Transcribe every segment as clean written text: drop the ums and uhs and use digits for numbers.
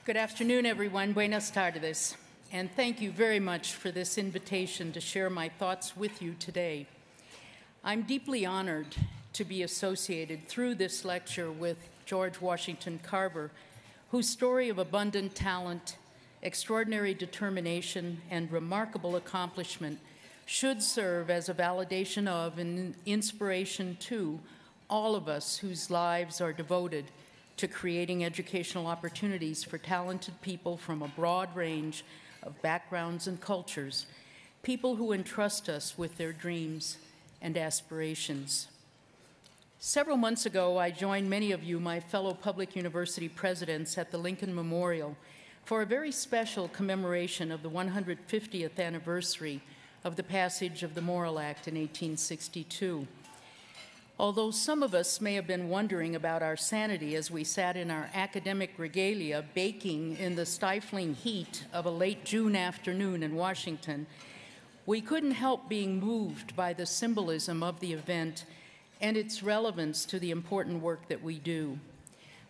Good afternoon, everyone. Buenas tardes. And thank you very much for this invitation to share my thoughts with you today. I'm deeply honored to be associated through this lecture with George Washington Carver, whose story of abundant talent, extraordinary determination, and remarkable accomplishment should serve as a validation of and inspiration to all of us whose lives are devoted to creating educational opportunities for talented people from a broad range of backgrounds and cultures, people who entrust us with their dreams and aspirations. Several months ago, I joined many of you, my fellow public university presidents, at the Lincoln Memorial for a very special commemoration of the 150th anniversary of the passage of the Morrill Act in 1862. Although some of us may have been wondering about our sanity as we sat in our academic regalia baking in the stifling heat of a late June afternoon in Washington, we couldn't help being moved by the symbolism of the event and its relevance to the important work that we do.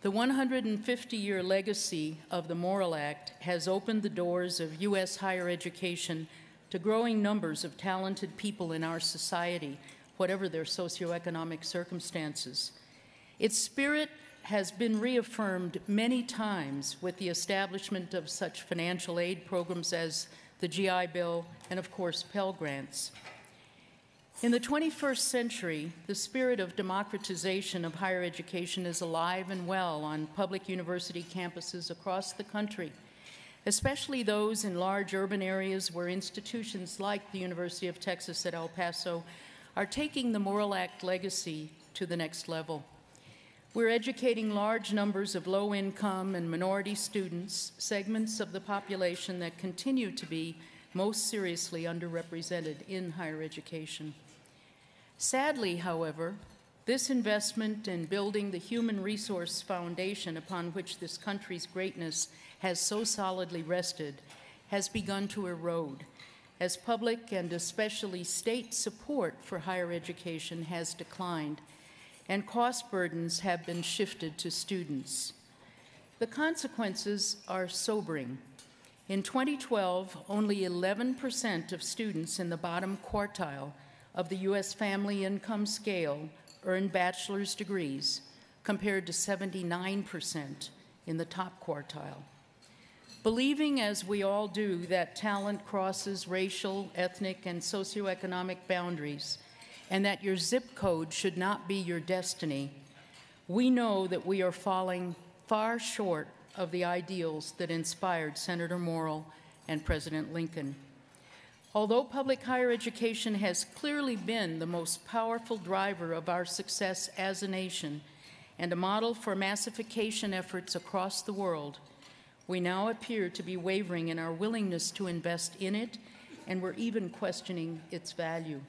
The 150-year legacy of the Morrill Act has opened the doors of U.S. higher education to growing numbers of talented people in our society, whatever their socioeconomic circumstances. Its spirit has been reaffirmed many times with the establishment of such financial aid programs as the GI Bill and, of course, Pell Grants. In the 21st century, the spirit of democratization of higher education is alive and well on public university campuses across the country, especially those in large urban areas where institutions like the University of Texas at El Paso are taking the Morrill Act legacy to the next level. We're educating large numbers of low-income and minority students, segments of the population that continue to be most seriously underrepresented in higher education. Sadly, however, this investment in building the human resource foundation upon which this country's greatness has so solidly rested has begun to erode, as public and especially state support for higher education has declined, and cost burdens have been shifted to students. The consequences are sobering. In 2012, only 11% of students in the bottom quartile of the U.S. family income scale earned bachelor's degrees, compared to 79% in the top quartile. Believing, as we all do, that talent crosses racial, ethnic, and socioeconomic boundaries, and that your zip code should not be your destiny, we know that we are falling far short of the ideals that inspired Senator Morrill and President Lincoln. Although public higher education has clearly been the most powerful driver of our success as a nation and a model for massification efforts across the world, we now appear to be wavering in our willingness to invest in it, and we're even questioning its value.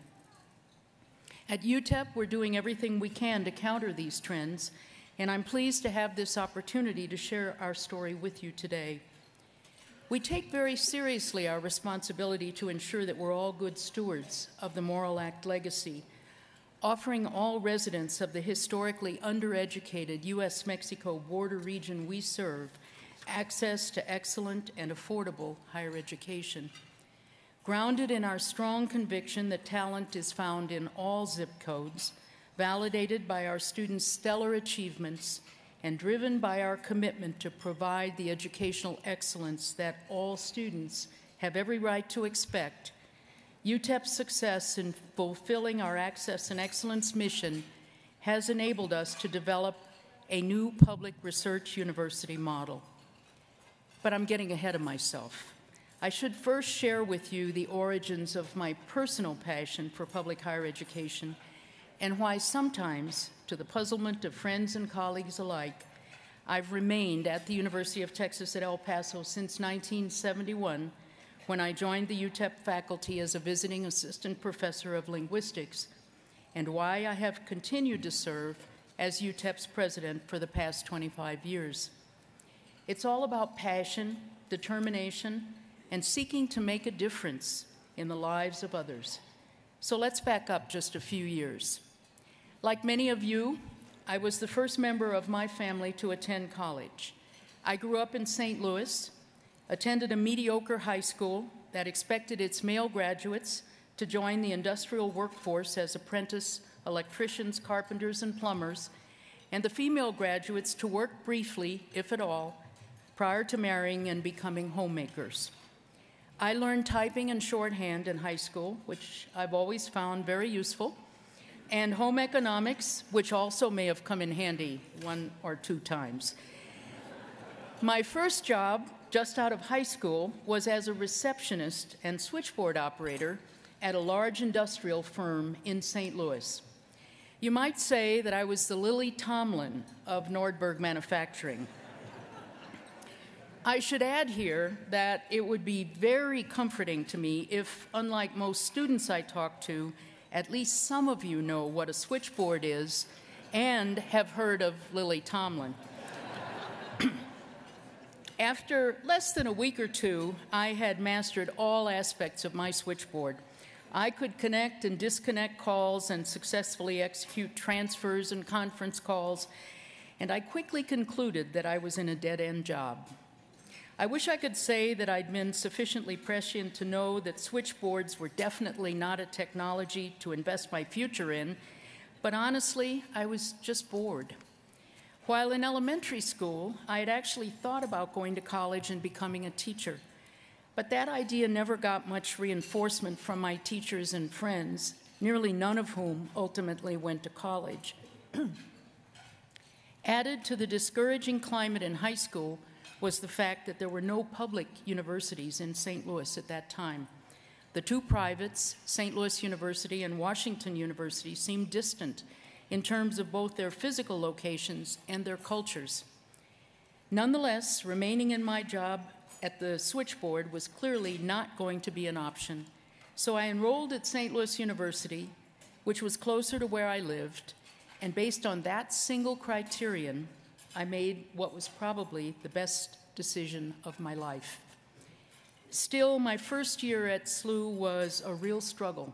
At UTEP, we're doing everything we can to counter these trends, and I'm pleased to have this opportunity to share our story with you today. We take very seriously our responsibility to ensure that we're all good stewards of the Morrill Act legacy, offering all residents of the historically undereducated U.S.-Mexico border region we serve access to excellent and affordable higher education. Grounded in our strong conviction that talent is found in all zip codes, validated by our students' stellar achievements, and driven by our commitment to provide the educational excellence that all students have every right to expect, UTEP's success in fulfilling our Access and Excellence mission has enabled us to develop a new public research university model. But I'm getting ahead of myself. I should first share with you the origins of my personal passion for public higher education and why sometimes, to the puzzlement of friends and colleagues alike, I've remained at the University of Texas at El Paso since 1971, when I joined the UTEP faculty as a visiting assistant professor of linguistics, and why I have continued to serve as UTEP's president for the past 25 years. It's all about passion, determination, and seeking to make a difference in the lives of others. So let's back up just a few years. Like many of you, I was the first member of my family to attend college. I grew up in St. Louis, attended a mediocre high school that expected its male graduates to join the industrial workforce as apprentice electricians, carpenters, and plumbers, and the female graduates to work briefly, if at all, prior to marrying and becoming homemakers. I learned typing and shorthand in high school, which I've always found very useful, and home economics, which also may have come in handy 1 or 2 times. My first job, just out of high school, was as a receptionist and switchboard operator at a large industrial firm in St. Louis. You might say that I was the Lily Tomlin of Nordberg Manufacturing. I should add here that it would be very comforting to me if, unlike most students I talk to, at least some of you know what a switchboard is and have heard of Lily Tomlin. After less than a week or 2, I had mastered all aspects of my switchboard. I could connect and disconnect calls and successfully execute transfers and conference calls, and I quickly concluded that I was in a dead-end job. I wish I could say that I'd been sufficiently prescient to know that switchboards were definitely not a technology to invest my future in, but honestly, I was just bored. While in elementary school, I had actually thought about going to college and becoming a teacher, but that idea never got much reinforcement from my teachers and friends, nearly none of whom ultimately went to college. Added to the discouraging climate in high school was the fact that there were no public universities in St. Louis at that time. The 2 privates, St. Louis University and Washington University, seemed distant in terms of both their physical locations and their cultures. Nonetheless, remaining in my job at the switchboard was clearly not going to be an option, so I enrolled at St. Louis University, which was closer to where I lived, and based on that single criterion, I made what was probably the best decision of my life. Still, my first year at SLU was a real struggle.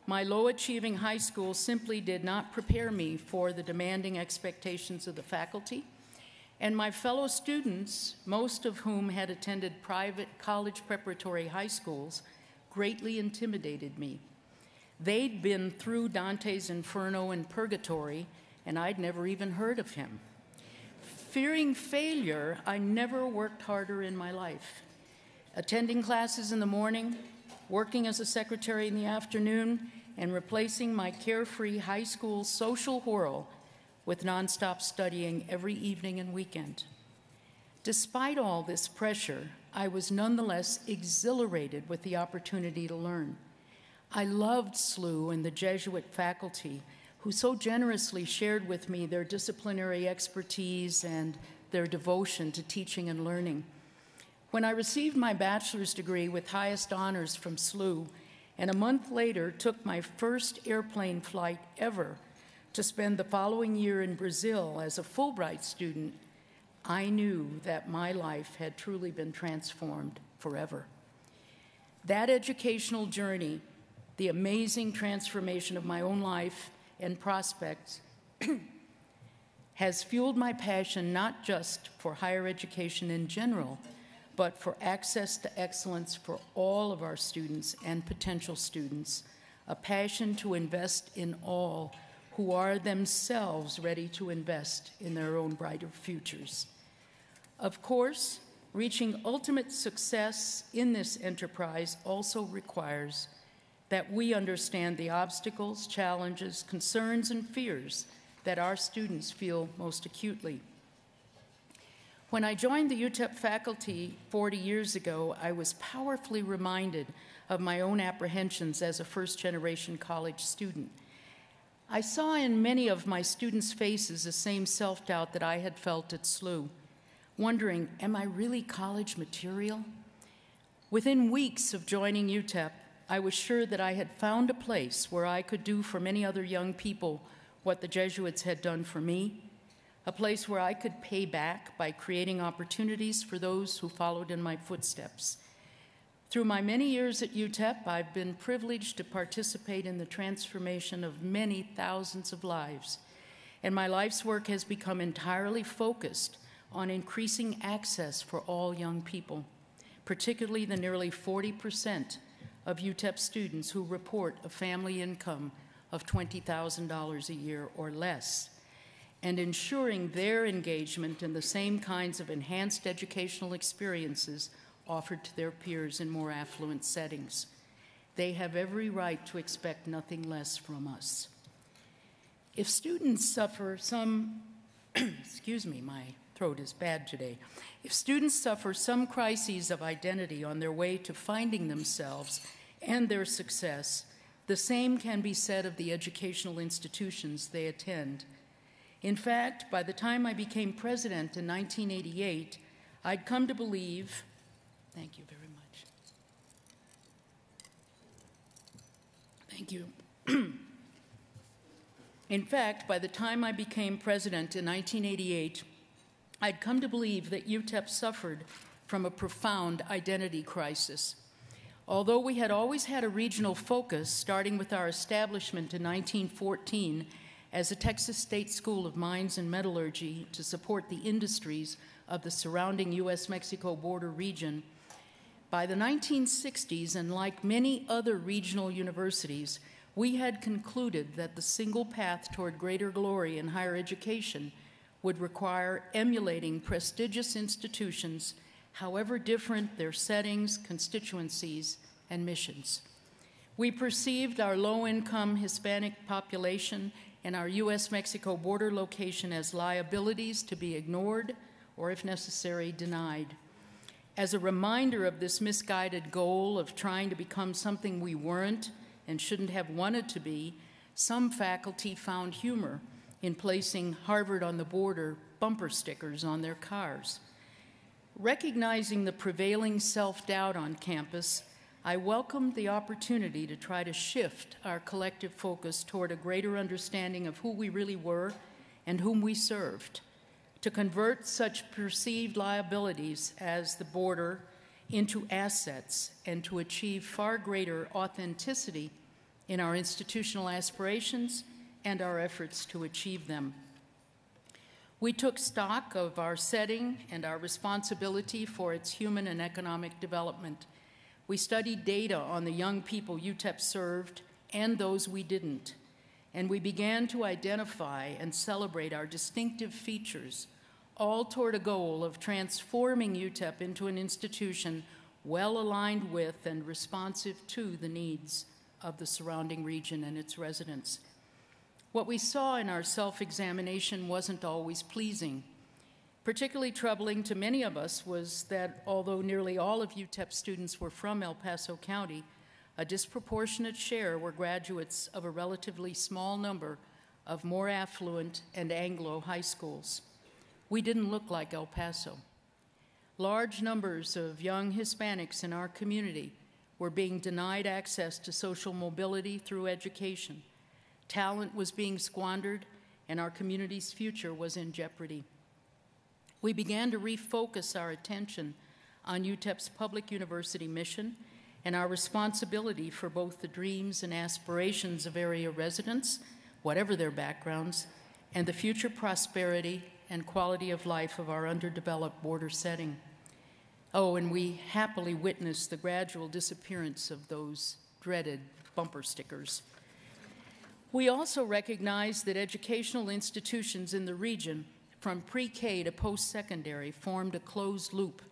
My low-achieving high school simply did not prepare me for the demanding expectations of the faculty, and my fellow students, most of whom had attended private college preparatory high schools, greatly intimidated me. They'd been through Dante's Inferno and Purgatory, and I'd never even heard of him. Fearing failure, I never worked harder in my life. Attending classes in the morning, working as a secretary in the afternoon, and replacing my carefree high school social whirl with nonstop studying every evening and weekend. Despite all this pressure, I was nonetheless exhilarated with the opportunity to learn. I loved SLU and the Jesuit faculty, who so generously shared with me their disciplinary expertise and their devotion to teaching and learning. When I received my bachelor's degree with highest honors from SLU, and a month later took my first airplane flight ever to spend the following year in Brazil as a Fulbright student, I knew that my life had truly been transformed forever. That educational journey, the amazing transformation of my own life and prospects, has fueled my passion not just for higher education in general, but for access to excellence for all of our students and potential students, a passion to invest in all who are themselves ready to invest in their own brighter futures. Of course, reaching ultimate success in this enterprise also requires that we understand the obstacles, challenges, concerns, and fears that our students feel most acutely. When I joined the UTEP faculty 40 years ago, I was powerfully reminded of my own apprehensions as a first-generation college student. I saw in many of my students' faces the same self-doubt that I had felt at SLU, wondering, am I really college material? Within weeks of joining UTEP, I was sure that I had found a place where I could do for many other young people what the Jesuits had done for me, a place where I could pay back by creating opportunities for those who followed in my footsteps. Through my many years at UTEP, I've been privileged to participate in the transformation of many thousands of lives, and my life's work has become entirely focused on increasing access for all young people, particularly the nearly 40% of UTEP students who report a family income of $20,000 a year or less, and ensuring their engagement in the same kinds of enhanced educational experiences offered to their peers in more affluent settings. They have every right to expect nothing less from us. If students suffer some, excuse me, my throat is bad today. If students suffer some crises of identity on their way to finding themselves and their success, the same can be said of the educational institutions they attend. In fact, by the time I became president in 1988, I'd come to believe, thank you very much. Thank you. In fact, by the time I became president in 1988, I'd come to believe that UTEP suffered from a profound identity crisis. Although we had always had a regional focus, starting with our establishment in 1914 as a Texas State School of Mines and Metallurgy to support the industries of the surrounding U.S.-Mexico border region, by the 1960s, and like many other regional universities, we had concluded that the single path toward greater glory in higher education would require emulating prestigious institutions, however different their settings, constituencies, and missions. We perceived our low-income Hispanic population and our U.S.-Mexico border location as liabilities to be ignored or, if necessary, denied. As a reminder of this misguided goal of trying to become something we weren't and shouldn't have wanted to be, some faculty found humor in placing Harvard on the border bumper stickers on their cars. Recognizing the prevailing self-doubt on campus, I welcomed the opportunity to try to shift our collective focus toward a greater understanding of who we really were and whom we served, to convert such perceived liabilities as the border into assets, and to achieve far greater authenticity in our institutional aspirations and our efforts to achieve them. We took stock of our setting and our responsibility for its human and economic development. We studied data on the young people UTEP served and those we didn't, and we began to identify and celebrate our distinctive features, all toward a goal of transforming UTEP into an institution well aligned with and responsive to the needs of the surrounding region and its residents. What we saw in our self-examination wasn't always pleasing. Particularly troubling to many of us was that although nearly all of UTEP students were from El Paso County, a disproportionate share were graduates of a relatively small number of more affluent and Anglo high schools. We didn't look like El Paso. Large numbers of young Hispanics in our community were being denied access to social mobility through education. Talent was being squandered, and our community's future was in jeopardy. We began to refocus our attention on UTEP's public university mission and our responsibility for both the dreams and aspirations of area residents, whatever their backgrounds, and the future prosperity and quality of life of our underdeveloped border setting. Oh, and we happily witnessed the gradual disappearance of those dreaded bumper stickers. We also recognized that educational institutions in the region, from pre-K to post-secondary, formed a closed loop.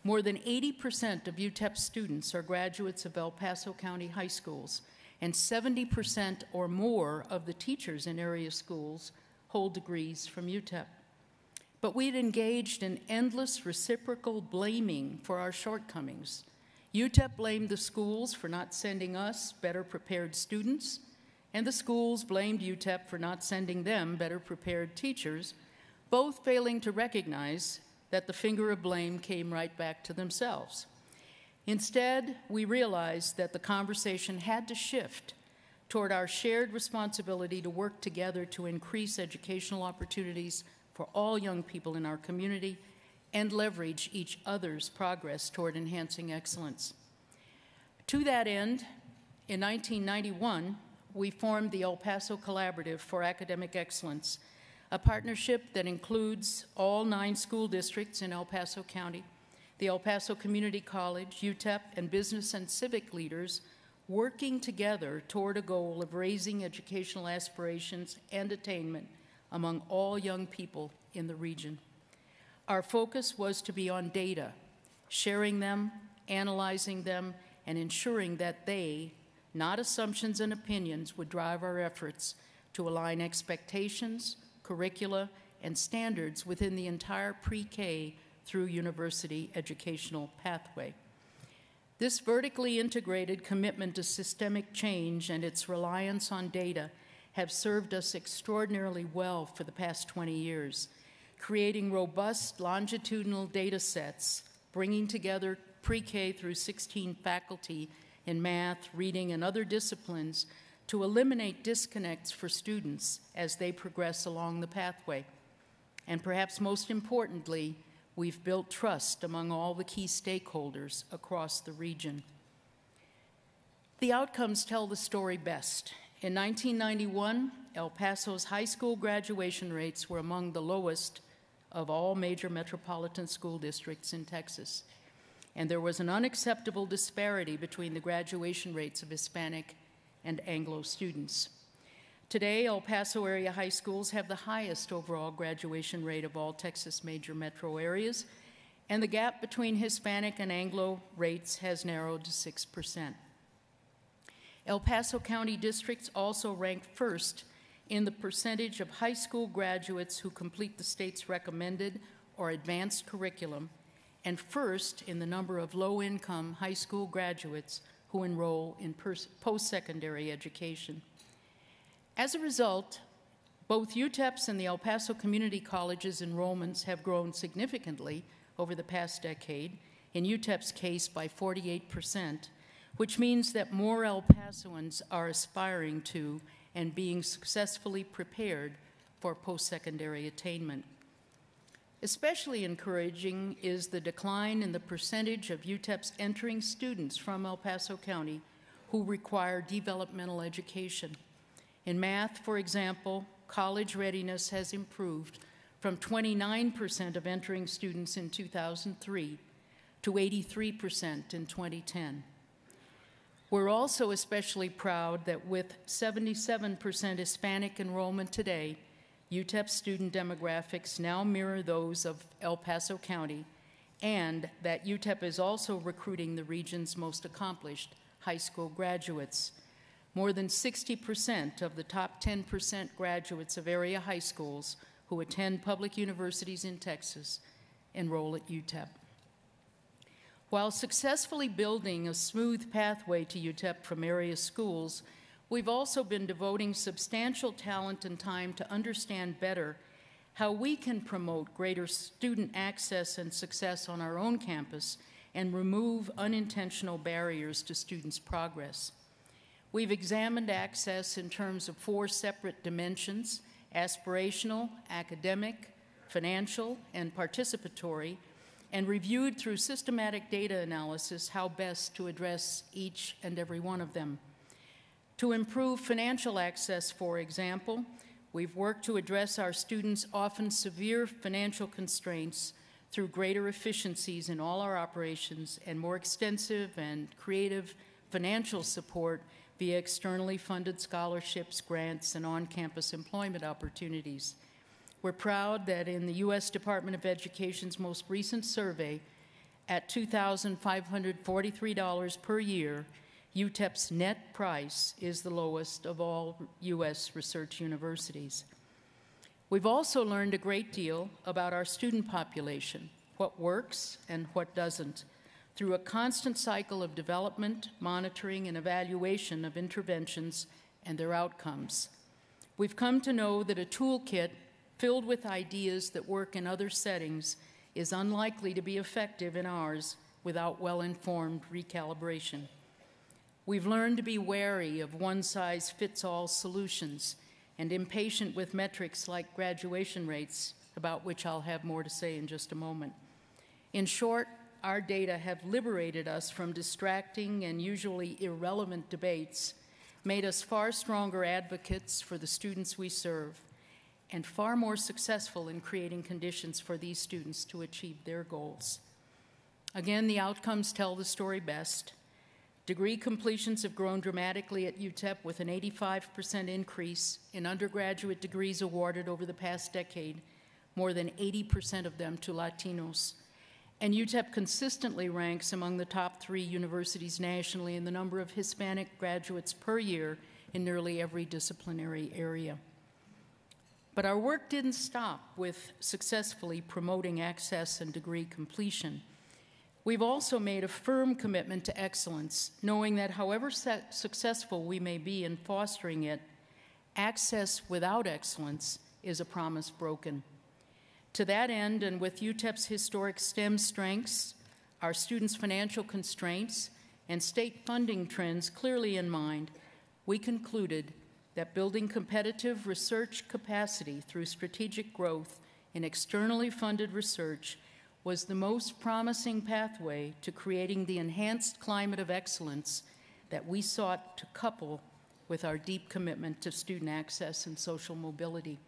More than 80% of UTEP students are graduates of El Paso County high schools, and 70% or more of the teachers in area schools hold degrees from UTEP. But we'd engaged in endless reciprocal blaming for our shortcomings. UTEP blamed the schools for not sending us better prepared students, and the schools blamed UTEP for not sending them better prepared teachers, both failing to recognize that the finger of blame came right back to themselves. Instead, we realized that the conversation had to shift toward our shared responsibility to work together to increase educational opportunities for all young people in our community and leverage each other's progress toward enhancing excellence. To that end, in 1991, we formed the El Paso Collaborative for Academic Excellence, a partnership that includes all 9 school districts in El Paso County, the El Paso Community College, UTEP, and business and civic leaders working together toward a goal of raising educational aspirations and attainment among all young people in the region. Our focus was to be on data, sharing them, analyzing them, and ensuring that they, not assumptions and opinions, would drive our efforts to align expectations, curricula, and standards within the entire pre-K through university educational pathway. This vertically integrated commitment to systemic change and its reliance on data have served us extraordinarily well for the past 20 years, creating robust longitudinal data sets, bringing together pre-K through 16 faculty in math, reading, and other disciplines to eliminate disconnects for students as they progress along the pathway. And perhaps most importantly, we've built trust among all the key stakeholders across the region. The outcomes tell the story best. In 1991, El Paso's high school graduation rates were among the lowest of all major metropolitan school districts in Texas. And there was an unacceptable disparity between the graduation rates of Hispanic and Anglo students. Today, El Paso area high schools have the highest overall graduation rate of all Texas major metro areas, and the gap between Hispanic and Anglo rates has narrowed to 6%. El Paso County districts also rank first in the percentage of high school graduates who complete the state's recommended or advanced curriculum, and first in the number of low-income high school graduates who enroll in post-secondary education. As a result, both UTEP's and the El Paso Community College's enrollments have grown significantly over the past decade, in UTEP's case by 48%, which means that more El Pasoans are aspiring to and being successfully prepared for post-secondary attainment. Especially encouraging is the decline in the percentage of UTEP's entering students from El Paso County who require developmental education. In math, for example, college readiness has improved from 29% of entering students in 2003 to 83% in 2010. We're also especially proud that with 77% Hispanic enrollment today, UTEP student demographics now mirror those of El Paso County, and that UTEP is also recruiting the region's most accomplished high school graduates. More than 60% of the top 10% graduates of area high schools who attend public universities in Texas enroll at UTEP. While successfully building a smooth pathway to UTEP from area schools, we've also been devoting substantial talent and time to understand better how we can promote greater student access and success on our own campus and remove unintentional barriers to students' progress. We've examined access in terms of 4 separate dimensions: aspirational, academic, financial, and participatory, and reviewed through systematic data analysis how best to address each and every one of them. To improve financial access, for example, we've worked to address our students' often severe financial constraints through greater efficiencies in all our operations and more extensive and creative financial support via externally funded scholarships, grants, and on-campus employment opportunities. We're proud that in the U.S. Department of Education's most recent survey, at $2,543 per year, UTEP's net price is the lowest of all U.S. research universities. We've also learned a great deal about our student population, what works and what doesn't, through a constant cycle of development, monitoring, and evaluation of interventions and their outcomes. We've come to know that a toolkit filled with ideas that work in other settings is unlikely to be effective in ours without well-informed recalibration. We've learned to be wary of one-size-fits-all solutions and impatient with metrics like graduation rates, about which I'll have more to say in just a moment. In short, our data have liberated us from distracting and usually irrelevant debates, made us far stronger advocates for the students we serve, and far more successful in creating conditions for these students to achieve their goals. Again, the outcomes tell the story best. Degree completions have grown dramatically at UTEP, with an 85% increase in undergraduate degrees awarded over the past decade, more than 80% of them to Latinos. And UTEP consistently ranks among the top 3 universities nationally in the number of Hispanic graduates per year in nearly every disciplinary area. But our work didn't stop with successfully promoting access and degree completion. We've also made a firm commitment to excellence, knowing that however successful we may be in fostering it, access without excellence is a promise broken. To that end, and with UTEP's historic STEM strengths, our students' financial constraints, and state funding trends clearly in mind, we concluded that building competitive research capacity through strategic growth in externally funded research was the most promising pathway to creating the enhanced climate of excellence that we sought to couple with our deep commitment to student access and social mobility.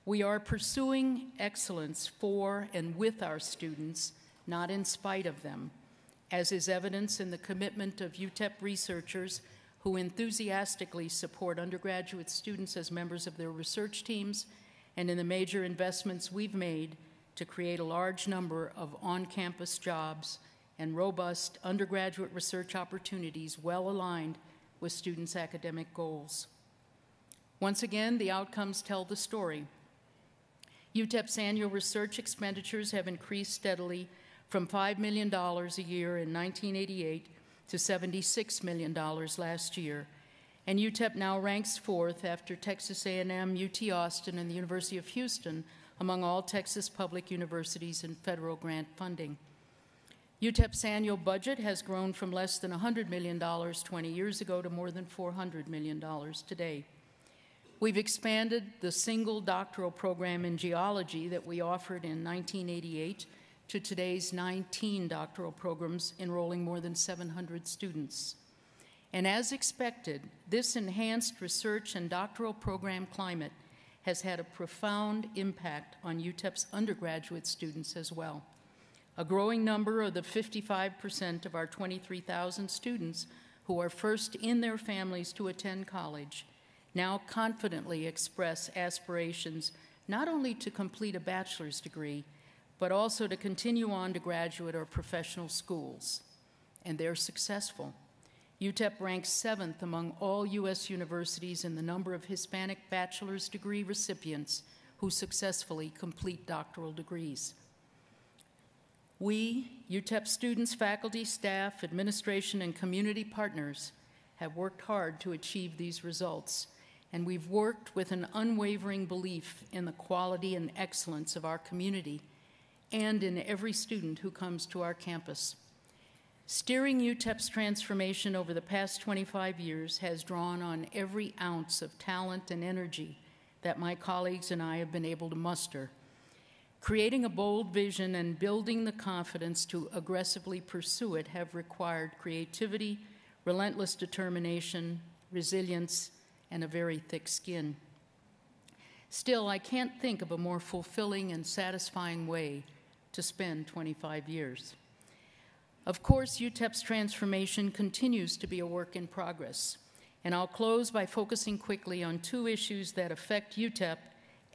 We are pursuing excellence for and with our students, not in spite of them, as is evidenced in the commitment of UTEP researchers who enthusiastically support undergraduate students as members of their research teams, and in the major investments we've made to create a large number of on-campus jobs and robust undergraduate research opportunities well aligned with students' academic goals. Once again, the outcomes tell the story. UTEP's annual research expenditures have increased steadily from $5 million a year in 1988 to $76 million last year, and UTEP now ranks 4th after Texas A&M, UT Austin, and the University of Houston among all Texas public universities in federal grant funding. UTEP's annual budget has grown from less than $100 million 20 years ago to more than $400 million today. We've expanded the single doctoral program in geology that we offered in 1988 to today's 19 doctoral programs, enrolling more than 700 students. And as expected, this enhanced research and doctoral program climate has had a profound impact on UTEP's undergraduate students as well. A growing number of the 55% of our 23,000 students who are first in their families to attend college now confidently express aspirations not only to complete a bachelor's degree, but also to continue on to graduate or professional schools. And they're successful. UTEP ranks 7th among all U.S. universities in the number of Hispanic bachelor's degree recipients who successfully complete doctoral degrees. We, UTEP students, faculty, staff, administration, and community partners have worked hard to achieve these results, and we've worked with an unwavering belief in the quality and excellence of our community and in every student who comes to our campus. Steering UTEP's transformation over the past 25 years has drawn on every ounce of talent and energy that my colleagues and I have been able to muster. Creating a bold vision and building the confidence to aggressively pursue it have required creativity, relentless determination, resilience, and a very thick skin. Still, I can't think of a more fulfilling and satisfying way to spend 25 years. Of course, UTEP's transformation continues to be a work in progress, and I'll close by focusing quickly on 2 issues that affect UTEP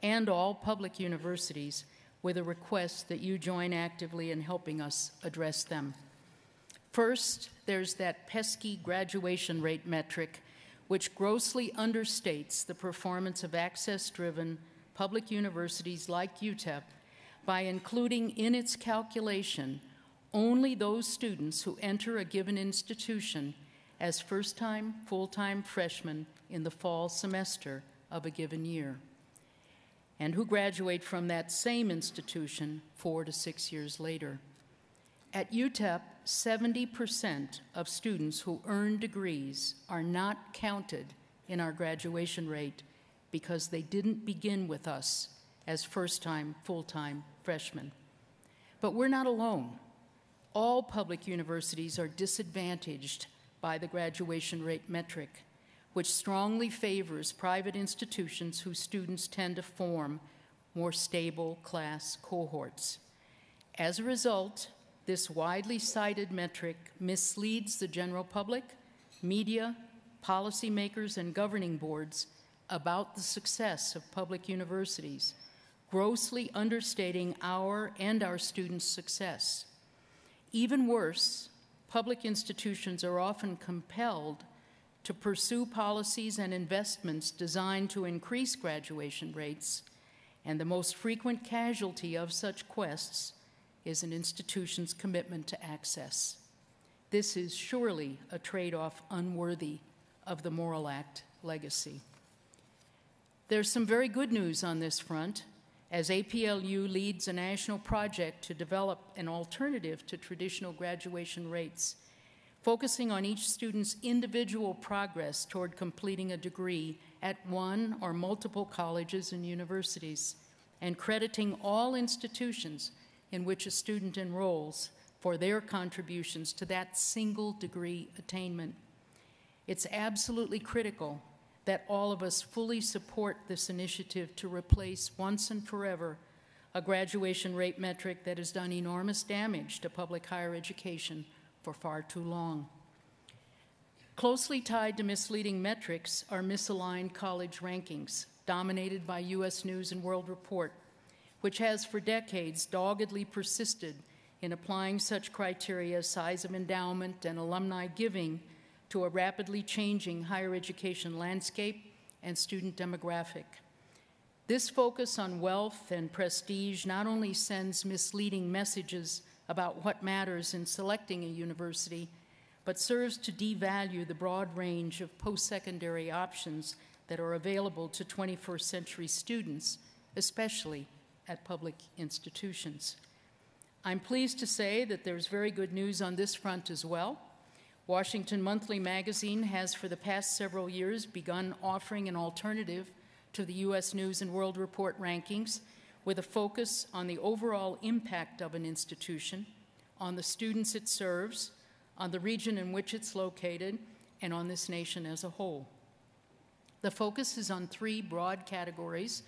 and all public universities, with a request that you join actively in helping us address them. First, there's that pesky graduation rate metric, which grossly understates the performance of access-driven public universities like UTEP by including in its calculation only those students who enter a given institution as first-time, full-time freshmen in the fall semester of a given year, and who graduate from that same institution 4 to 6 years later. At UTEP, 70% of students who earn degrees are not counted in our graduation rate because they didn't begin with us as first-time, full-time freshmen. But we're not alone. All public universities are disadvantaged by the graduation rate metric. which strongly favors private institutions whose students tend to form more stable class cohorts. As a result, this widely cited metric misleads the general public, media, policymakers, and governing boards about the success of public universities, grossly understating our and our students' success. Even worse, public institutions are often compelled to pursue policies and investments designed to increase graduation rates, and the most frequent casualty of such quests is an institution's commitment to access. This is surely a trade-off unworthy of the Morrill Act legacy. There's some very good news on this front, as APLU leads a national project to develop an alternative to traditional graduation rates, focusing on each student's individual progress toward completing a degree at one or multiple colleges and universities, and crediting all institutions in which a student enrolls for their contributions to that single degree attainment. It's absolutely critical that all of us fully support this initiative to replace once and forever a graduation rate metric that has done enormous damage to public higher education for far too long. Closely tied to misleading metrics are misaligned college rankings, dominated by U.S. News and World Report, which has for decades doggedly persisted in applying such criteria as size of endowment and alumni giving to a rapidly changing higher education landscape and student demographic. This focus on wealth and prestige not only sends misleading messages about what matters in selecting a university, but serves to devalue the broad range of post-secondary options that are available to 21st century students, especially at public institutions. I'm pleased to say that there's very good news on this front as well. Washington Monthly Magazine has for the past several years begun offering an alternative to the U.S. News and World Report rankings with a focus on the overall impact of an institution, on the students it serves, on the region in which it's located, and on this nation as a whole. The focus is on three broad categories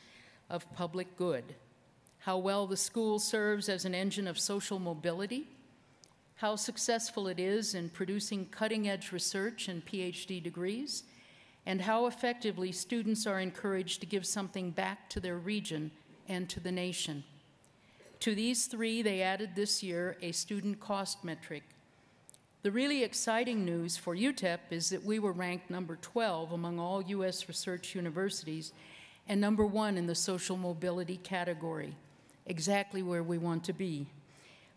of public good: how well the school serves as an engine of social mobility, how successful it is in producing cutting-edge research and PhD degrees, and how effectively students are encouraged to give something back to their region and to the nation. To these three, they added this year a student cost metric. The really exciting news for UTEP is that we were ranked number 12 among all U.S. research universities and number 1 in the social mobility category, exactly where we want to be.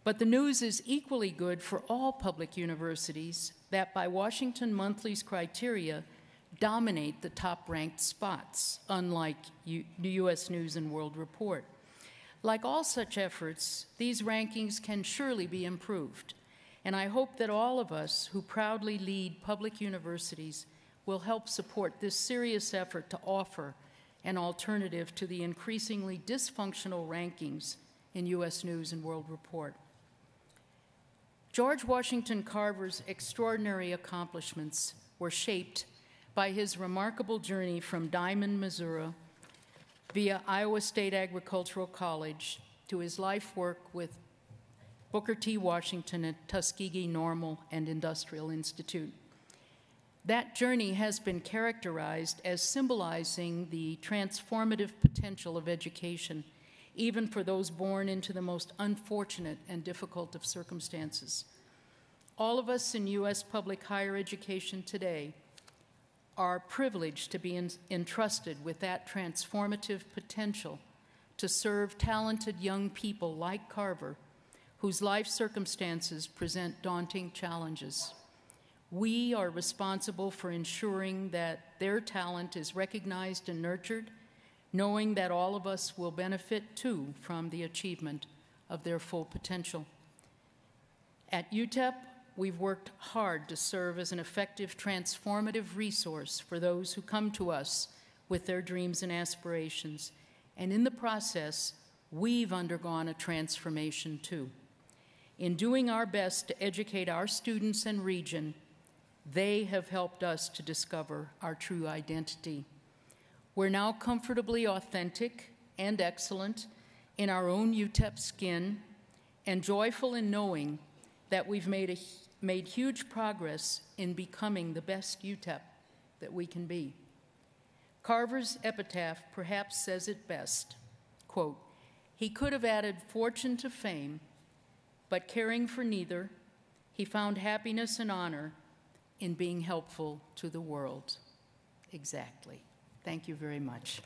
But the news is equally good for all public universities that, by Washington Monthly's criteria, dominate the top-ranked spots, unlike the U.S. News and World Report. Like all such efforts, these rankings can surely be improved, and I hope that all of us who proudly lead public universities will help support this serious effort to offer an alternative to the increasingly dysfunctional rankings in U.S. News and World Report. George Washington Carver's extraordinary accomplishments were shaped by his remarkable journey from Diamond, Missouri, via Iowa State Agricultural College to his life work with Booker T. Washington at Tuskegee Normal and Industrial Institute. That journey has been characterized as symbolizing the transformative potential of education, even for those born into the most unfortunate and difficult of circumstances. All of us in U.S. public higher education today are privileged to be entrusted with that transformative potential to serve talented young people like Carver, whose life circumstances present daunting challenges. We are responsible for ensuring that their talent is recognized and nurtured, knowing that all of us will benefit, too, from the achievement of their full potential. At UTEP, we've worked hard to serve as an effective, transformative resource for those who come to us with their dreams and aspirations, and in the process, we've undergone a transformation, too. In doing our best to educate our students and region, They have helped us to discover our true identity. We're now comfortably authentic and excellent in our own UTEP skin, and joyful in knowing that we've made huge progress in becoming the best UTEP that we can be. Carver's epitaph perhaps says it best, quote, "He could have added fortune to fame, but caring for neither, he found happiness and honor in being helpful to the world." Exactly. Thank you very much.